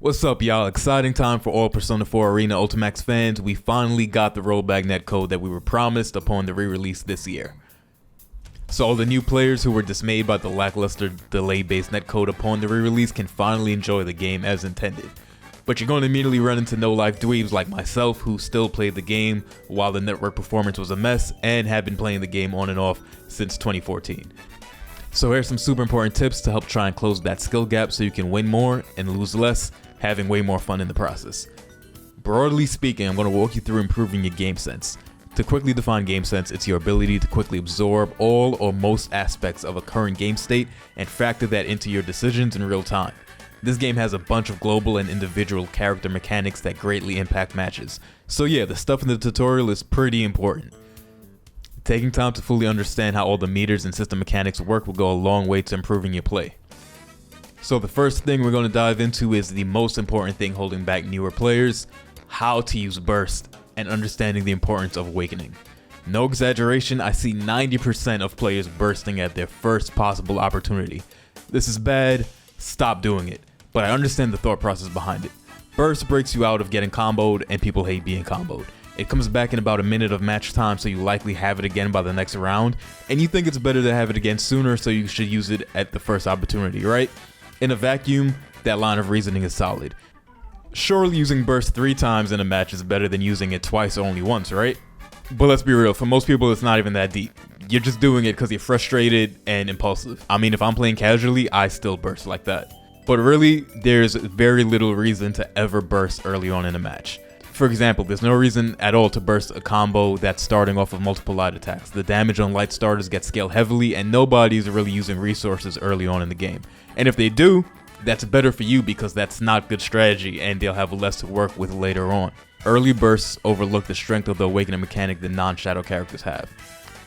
What's up, y'all? Exciting time for all Persona 4 Arena Ultimax fans. We finally got the rollback netcode that we were promised upon the re-release this year. So all the new players who were dismayed by the lackluster delay-based netcode upon the re-release can finally enjoy the game as intended. But you're going to immediately run into no-life dweebs like myself who still played the game while the network performance was a mess and have been playing the game on and off since 2014. So here's some super important tips to help try and close that skill gap so you can win more and lose less, having way more fun in the process. Broadly speaking, I'm going to walk you through improving your game sense. To quickly define game sense, it's your ability to quickly absorb all or most aspects of a current game state and factor that into your decisions in real time. This game has a bunch of global and individual character mechanics that greatly impact matches. So yeah, the stuff in the tutorial is pretty important. Taking time to fully understand how all the meters and system mechanics work will go a long way to improving your play. So the first thing we're going to dive into is the most important thing holding back newer players: how to use burst and understanding the importance of awakening. No exaggeration, I see 90% of players bursting at their first possible opportunity. This is bad, stop doing it, but I understand the thought process behind it. Burst breaks you out of getting comboed, and people hate being comboed. It comes back in about a minute of match time, so you likely have it again by the next round, and you think it's better to have it again sooner, so you should use it at the first opportunity, right? In a vacuum, that line of reasoning is solid. Surely using burst 3 times in a match is better than using it twice or only once, right? But let's be real, for most people it's not even that deep. You're just doing it because you're frustrated and impulsive. I mean, if I'm playing casually, I still burst like that. But really, there's very little reason to ever burst early on in a match. For example, there's no reason at all to burst a combo that's starting off of multiple light attacks. The damage on light starters gets scaled heavily, and nobody's really using resources early on in the game. And if they do, that's better for you because that's not good strategy and they'll have less to work with later on. Early bursts overlook the strength of the awakening mechanic that non-shadow characters have.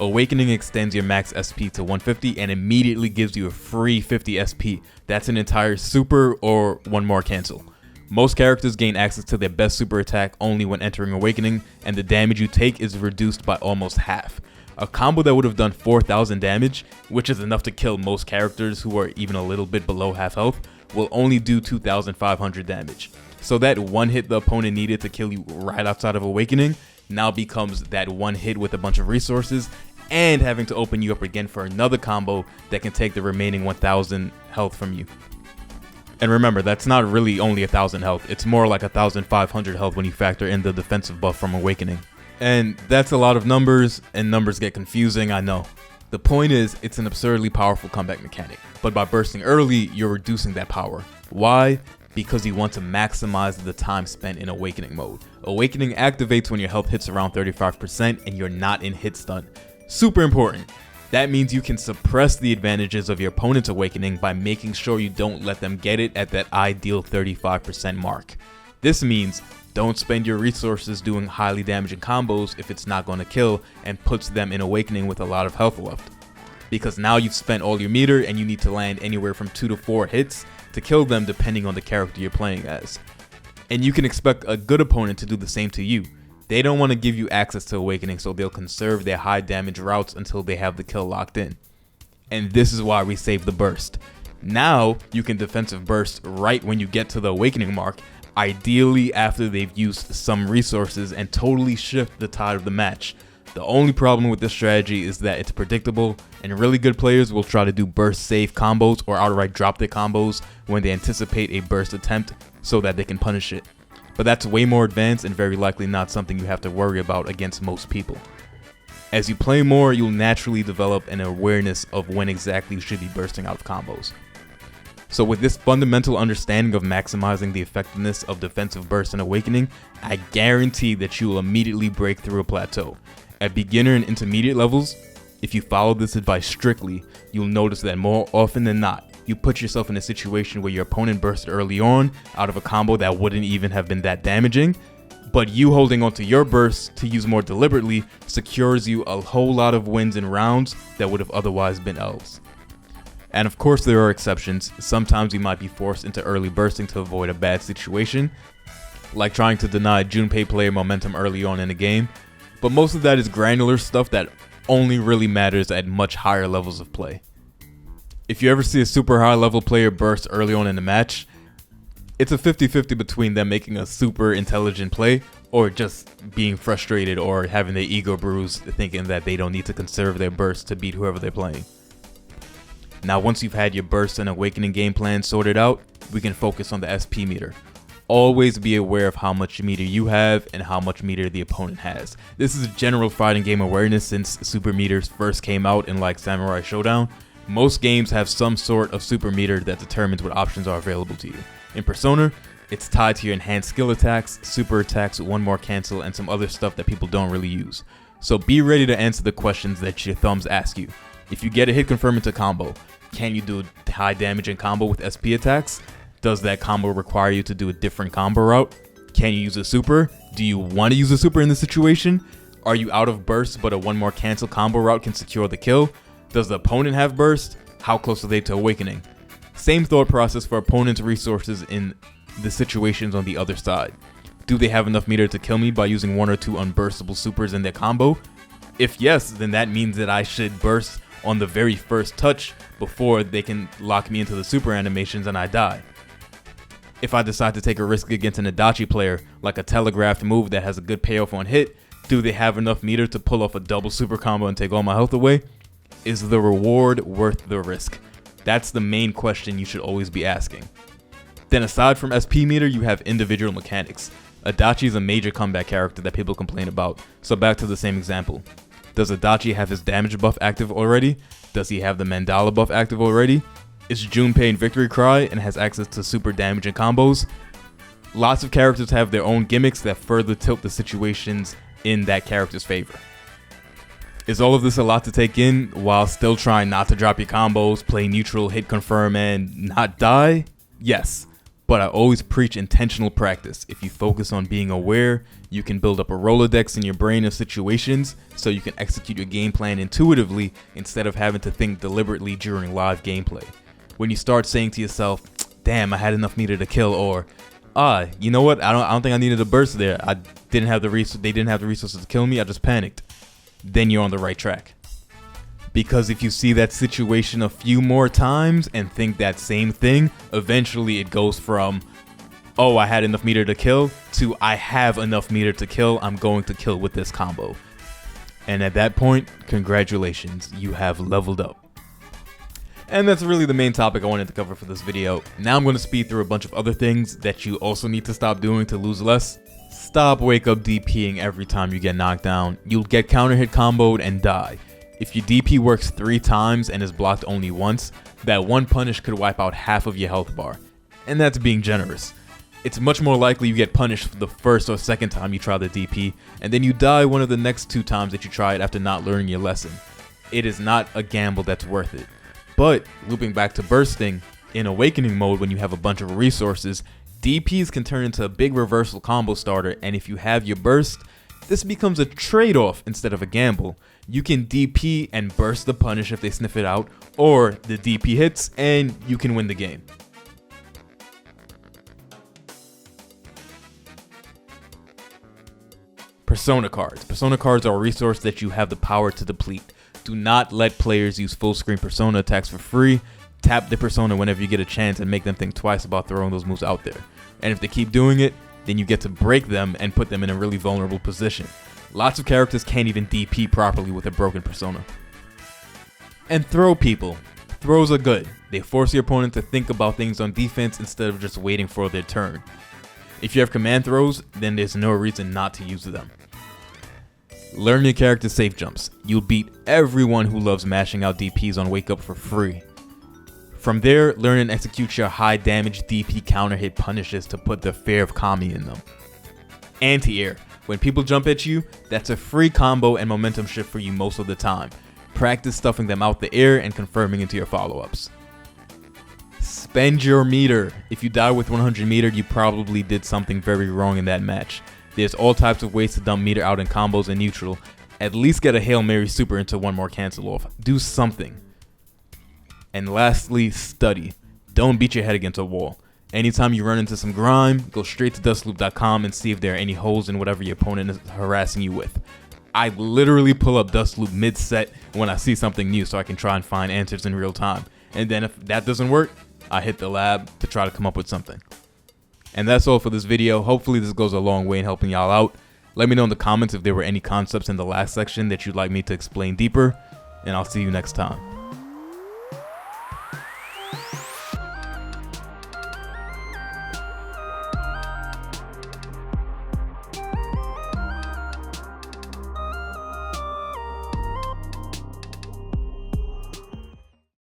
Awakening extends your max SP to 150 and immediately gives you a free 50 SP. That's an entire super or one more cancel. Most characters gain access to their best super attack only when entering Awakening, and the damage you take is reduced by almost half. A combo that would have done 4,000 damage, which is enough to kill most characters who are even a little bit below half health, will only do 2,500 damage. So that one hit the opponent needed to kill you right outside of Awakening now becomes that one hit with a bunch of resources and having to open you up again for another combo that can take the remaining 1,000 health from you. And remember, that's not really only 1,000 health, it's more like 1,500 health when you factor in the defensive buff from Awakening. And that's a lot of numbers, and numbers get confusing, I know. The point is, it's an absurdly powerful comeback mechanic, but by bursting early, you're reducing that power. Why? Because you want to maximize the time spent in Awakening mode. Awakening activates when your health hits around 35% and you're not in hit stun. Super important. That means you can suppress the advantages of your opponent's Awakening by making sure you don't let them get it at that ideal 35% mark. This means don't spend your resources doing highly damaging combos if it's not going to kill, and puts them in Awakening with a lot of health left. Because now you've spent all your meter and you need to land anywhere from 2 to 4 hits to kill them depending on the character you're playing as. And you can expect a good opponent to do the same to you. They don't want to give you access to Awakening, so they'll conserve their high damage routes until they have the kill locked in. And this is why we save the burst. Now you can defensive burst right when you get to the Awakening mark, ideally after they've used some resources, and totally shift the tide of the match. The only problem with this strategy is that it's predictable, and really good players will try to do burst safe combos or outright drop their combos when they anticipate a burst attempt so that they can punish it. But that's way more advanced and very likely not something you have to worry about against most people. As you play more, you'll naturally develop an awareness of when exactly you should be bursting out of combos. So with this fundamental understanding of maximizing the effectiveness of defensive burst and Awakening, I guarantee that you will immediately break through a plateau. At beginner and intermediate levels, if you follow this advice strictly, you'll notice that more often than not, you put yourself in a situation where your opponent bursted early on out of a combo that wouldn't even have been that damaging, but you holding onto your burst to use more deliberately secures you a whole lot of wins in rounds that would have otherwise been L's. And of course there are exceptions. Sometimes you might be forced into early bursting to avoid a bad situation, like trying to deny Junpei player momentum early on in a game, but most of that is granular stuff that only really matters at much higher levels of play. If you ever see a super high level player burst early on in the match, It's a 50-50 between them making a super intelligent play or just being frustrated or having their ego bruised, thinking that they don't need to conserve their burst to beat whoever they're playing. Now, once you've had your burst and awakening game plan sorted out, we can focus on the SP meter. Always be aware of how much meter you have and how much meter the opponent has. This is general fighting game awareness since super meters first came out in like Samurai Showdown. Most games have some sort of super meter that determines what options are available to you. In Persona, it's tied to your enhanced skill attacks, super attacks, one more cancel, and some other stuff that people don't really use. So be ready to answer the questions that your thumbs ask you. If you get a hit confirm into combo, can you do high damage in combo with SP attacks? Does that combo require you to do a different combo route? Can you use a super? Do you want to use a super in this situation? Are you out of burst but a one more cancel combo route can secure the kill? Does the opponent have burst? How close are they to awakening? Same thought process for opponents' resources in the situations on the other side. Do they have enough meter to kill me by using one or two unburstable supers in their combo? If yes, then that means that I should burst on the very first touch before they can lock me into the super animations and I die. If I decide to take a risk against an Adachi player, like a telegraphed move that has a good payoff on hit, do they have enough meter to pull off a double super combo and take all my health away? Is the reward worth the risk? That's the main question you should always be asking. Then aside from SP meter, you have individual mechanics. Adachi is a major comeback character that people complain about, so back to the same example. Does Adachi have his damage buff active already? Does he have the Mandala buff active already? Is Junpei in Victory Cry and has access to super damage and combos? Lots of characters have their own gimmicks that further tilt the situations in that character's favor. Is all of this a lot to take in while still trying not to drop your combos, play neutral, hit confirm, and not die? Yes, but I always preach intentional practice. If you focus on being aware, you can build up a Rolodex in your brain of situations so you can execute your game plan intuitively instead of having to think deliberately during live gameplay. When you start saying to yourself, damn, I had enough meter to kill, or you know what, I don't think I needed a burst there. They didn't have the resources to kill me, I just panicked. Then you're on the right track. Because if you see that situation a few more times and think that same thing, eventually it goes from, oh, I had enough meter to kill, to I have enough meter to kill, I'm going to kill with this combo. And at that point, congratulations, you have leveled up. And that's really the main topic I wanted to cover for this video. Now I'm going to speed through a bunch of other things that you also need to stop doing to lose less. Stop wake up DP'ing every time you get knocked down. You'll get counter hit comboed and die. If your DP works 3 times and is blocked only once, that one punish could wipe out half of your health bar. And that's being generous. It's much more likely you get punished for the first or second time you try the DP, and then you die one of the next 2 times that you try it after not learning your lesson. It is not a gamble that's worth it. But, looping back to bursting, in awakening mode when you have a bunch of resources, DPs can turn into a big reversal combo starter, and if you have your burst, this becomes a trade-off instead of a gamble. You can DP and burst the punish if they sniff it out, or the DP hits and you can win the game. Persona cards. Persona cards are a resource that you have the power to deplete. Do not let players use full screen persona attacks for free. Tap the persona whenever you get a chance and make them think twice about throwing those moves out there. And if they keep doing it, then you get to break them and put them in a really vulnerable position. Lots of characters can't even DP properly with a broken persona. And throw people. Throws are good. They force your opponent to think about things on defense instead of just waiting for their turn. If you have command throws, then there's no reason not to use them. Learn your character's safe jumps. You'll beat everyone who loves mashing out DPs on Wake Up for free. From there, learn and execute your high damage DP counter hit punishes to put the fear of Kami in them. Anti-air. When people jump at you, that's a free combo and momentum shift for you most of the time. Practice stuffing them out the air and confirming into your follow-ups. Spend your meter. If you die with 100 meter, you probably did something very wrong in that match. There's all types of ways to dump meter out in combos and neutral. At least get a Hail Mary super into one more cancel off. Do something. And lastly, study. Don't beat your head against a wall. Anytime you run into some grime, go straight to dustloop.com and see if there are any holes in whatever your opponent is harassing you with. I literally pull up Dustloop mid-set when I see something new so I can try and find answers in real time. And then if that doesn't work, I hit the lab to try to come up with something. And that's all for this video. Hopefully this goes a long way in helping y'all out. Let me know in the comments if there were any concepts in the last section that you'd like me to explain deeper, and I'll see you next time.